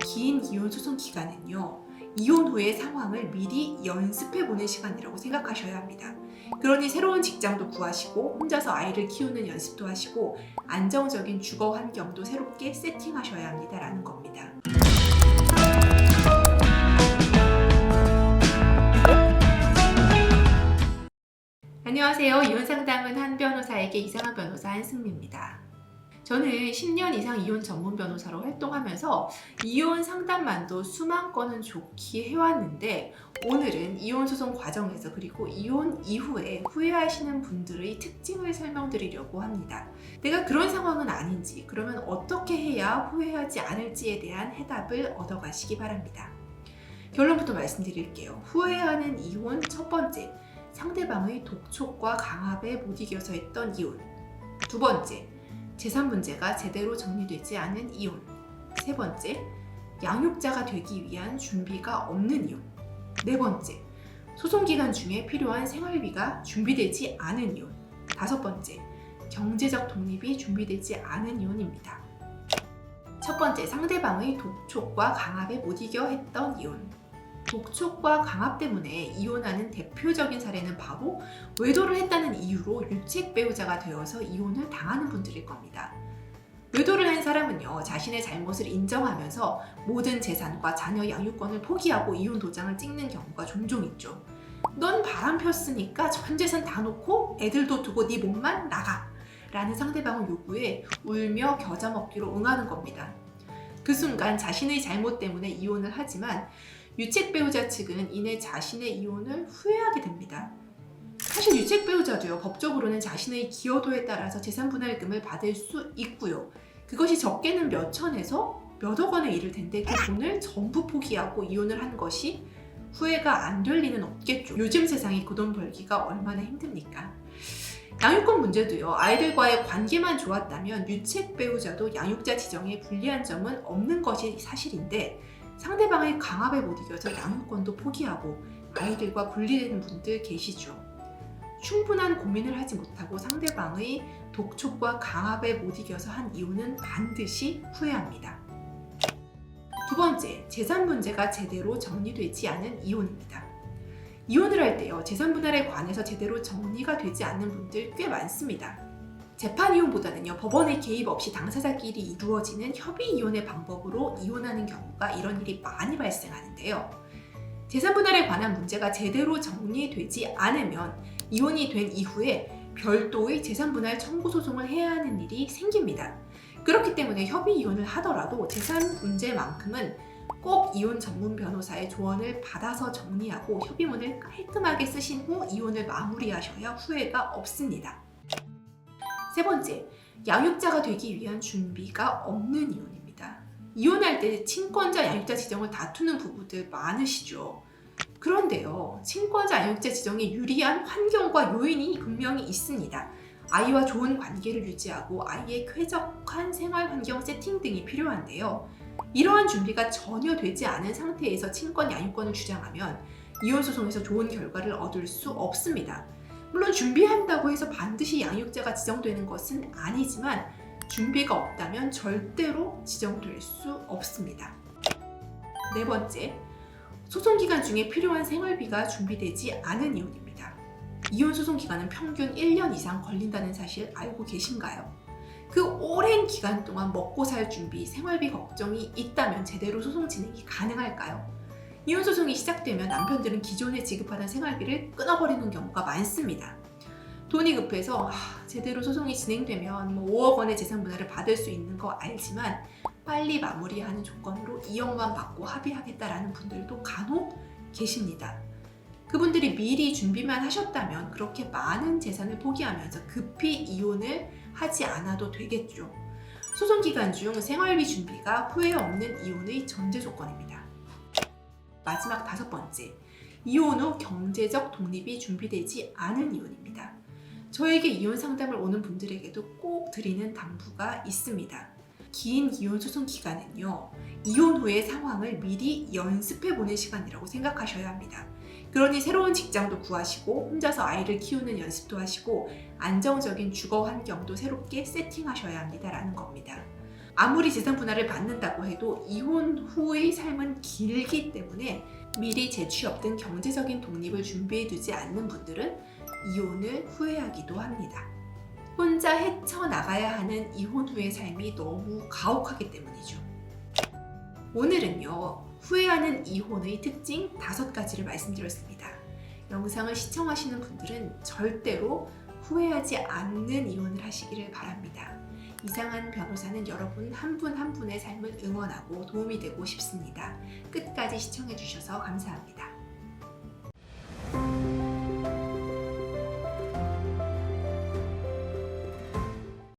긴 이혼 소송 기간은요, 이혼 후의 상황을 미리 연습해보는 시간이라고 생각하셔야 합니다. 그러니 새로운 직장도 구하시고 혼자서 아이를 키우는 연습도 하시고 안정적인 주거 환경도 새롭게 세팅하셔야 합니다라는 겁니다. 안녕하세요. 이혼 상담은 한 변호사에게 이상한 변호사 한승미입니다. 저는 10년 이상 이혼 전문 변호사로 활동하면서 이혼 상담만도 수만 건은 좋게 해왔는데, 오늘은 이혼 소송 과정에서 그리고 이혼 이후에 후회하시는 분들의 특징을 설명드리려고 합니다. 내가 그런 상황은 아닌지, 그러면 어떻게 해야 후회하지 않을지에 대한 해답을 얻어가시기 바랍니다. 결론부터 말씀드릴게요. 후회하는 이혼 첫 번째, 상대방의 독촉과 강압에 못 이겨서 했던 이혼. 두 번째, 재산 문제가 제대로 정리되지 않은 이혼. 세 번째, 양육자가 되기 위한 준비가 없는 이혼. 네 번째, 소송 기간 중에 필요한 생활비가 준비되지 않은 이혼. 다섯 번째, 경제적 독립이 준비되지 않은 이혼입니다. 첫 번째, 상대방의 독촉과 강압에 못 이겨 했던 이혼. 독촉과 강압 때문에 이혼하는 대표적인 사례는 바로 외도를 했다는 이유로 유책 배우자가 되어서 이혼을 당하는 분들일 겁니다. 외도를 한 사람은요, 자신의 잘못을 인정하면서 모든 재산과 자녀 양육권을 포기하고 이혼 도장을 찍는 경우가 종종 있죠. 넌 바람 폈으니까 전 재산 다 놓고 애들도 두고 네 몸만 나가! 라는 상대방의 요구에 울며 겨자 먹기로 응하는 겁니다. 그 순간 자신의 잘못 때문에 이혼을 하지만 유책 배우자 측은 이내 자신의 이혼을 후회하게 됩니다. 사실 유책 배우자도요, 법적으로는 자신의 기여도에 따라서 재산 분할금을 받을 수 있고요. 그것이 적게는 몇 천에서 몇억 원에 이를 텐데 그 돈을 전부 포기하고 이혼을 한 것이 후회가 안 될 리는 없겠죠. 요즘 세상에 그 돈 벌기가 얼마나 힘듭니까? 양육권 문제도요, 아이들과의 관계만 좋았다면 유책 배우자도 양육자 지정에 불리한 점은 없는 것이 사실인데, 상대방의 강압에 못 이겨서 양육권도 포기하고 아이들과 분리되는 분들 계시죠. 충분한 고민을 하지 못하고 상대방의 독촉과 강압에 못 이겨서 한 이혼은 반드시 후회합니다. 두 번째, 재산 문제가 제대로 정리되지 않은 이혼입니다. 이혼을 할 때요, 재산 분할에 관해서 제대로 정리가 되지 않는 분들 꽤 많습니다. 재판 이혼보다는요, 법원의 개입 없이 당사자끼리 이루어지는 협의 이혼의 방법으로 이혼하는 경우가 이런 일이 많이 발생하는데요. 재산 분할에 관한 문제가 제대로 정리되지 않으면 이혼이 된 이후에 별도의 재산 분할 청구 소송을 해야 하는 일이 생깁니다. 그렇기 때문에 협의 이혼을 하더라도 재산 문제만큼은 꼭 이혼 전문 변호사의 조언을 받아서 정리하고 협의문을 깔끔하게 쓰신 후 이혼을 마무리하셔야 후회가 없습니다. 세 번째, 양육자가 되기 위한 준비가 없는 이혼입니다. 이혼할 때 친권자 양육자 지정을 다투는 부부들 많으시죠. 그런데요, 친권자 양육자 지정에 유리한 환경과 요인이 분명히 있습니다. 아이와 좋은 관계를 유지하고 아이의 쾌적한 생활 환경 세팅 등이 필요한데요. 이러한 준비가 전혀 되지 않은 상태에서 친권 양육권을 주장하면 이혼 소송에서 좋은 결과를 얻을 수 없습니다. 물론 준비한다고 해서 반드시 양육자가 지정되는 것은 아니지만 준비가 없다면 절대로 지정될 수 없습니다. 네 번째, 소송 기간 중에 필요한 생활비가 준비되지 않은 이혼입니다. 이혼 소송 기간은 평균 1년 이상 걸린다는 사실 알고 계신가요? 그 오랜 기간 동안 먹고 살 준비, 생활비 걱정이 있다면 제대로 소송 진행이 가능할까요? 이혼 소송이 시작되면 남편들은 기존에 지급하던 생활비를 끊어버리는 경우가 많습니다. 돈이 급해서 제대로 소송이 진행되면 5억 원의 재산 분할을 받을 수 있는 거 알지만 빨리 마무리하는 조건으로 2억만 받고 합의하겠다라는 분들도 간혹 계십니다. 그분들이 미리 준비만 하셨다면 그렇게 많은 재산을 포기하면서 급히 이혼을 하지 않아도 되겠죠. 소송 기간 중 생활비 준비가 후회 없는 이혼의 전제 조건입니다. 마지막 다섯 번째, 이혼 후 경제적 독립이 준비되지 않은 이혼입니다. 저에게 이혼 상담을 오는 분들에게도 꼭 드리는 당부가 있습니다. 긴 이혼 소송 기간은요, 이혼 후의 상황을 미리 연습해보는 시간이라고 생각하셔야 합니다. 그러니 새로운 직장도 구하시고 혼자서 아이를 키우는 연습도 하시고 안정적인 주거 환경도 새롭게 세팅하셔야 합니다라는 겁니다. 아무리 재산 분할을 받는다고 해도 이혼 후의 삶은 길기 때문에 미리 재취업 등 경제적인 독립을 준비해두지 않는 분들은 이혼을 후회하기도 합니다. 혼자 헤쳐나가야 하는 이혼 후의 삶이 너무 가혹하기 때문이죠. 오늘은요, 후회하는 이혼의 특징 5가지를 말씀드렸습니다. 영상을 시청하시는 분들은 절대로 후회하지 않는 이혼을 하시기를 바랍니다. 이상한 변호사는 여러분 한 분 한 분의 삶을 응원하고 도움이 되고 싶습니다. 끝까지 시청해주셔서 감사합니다.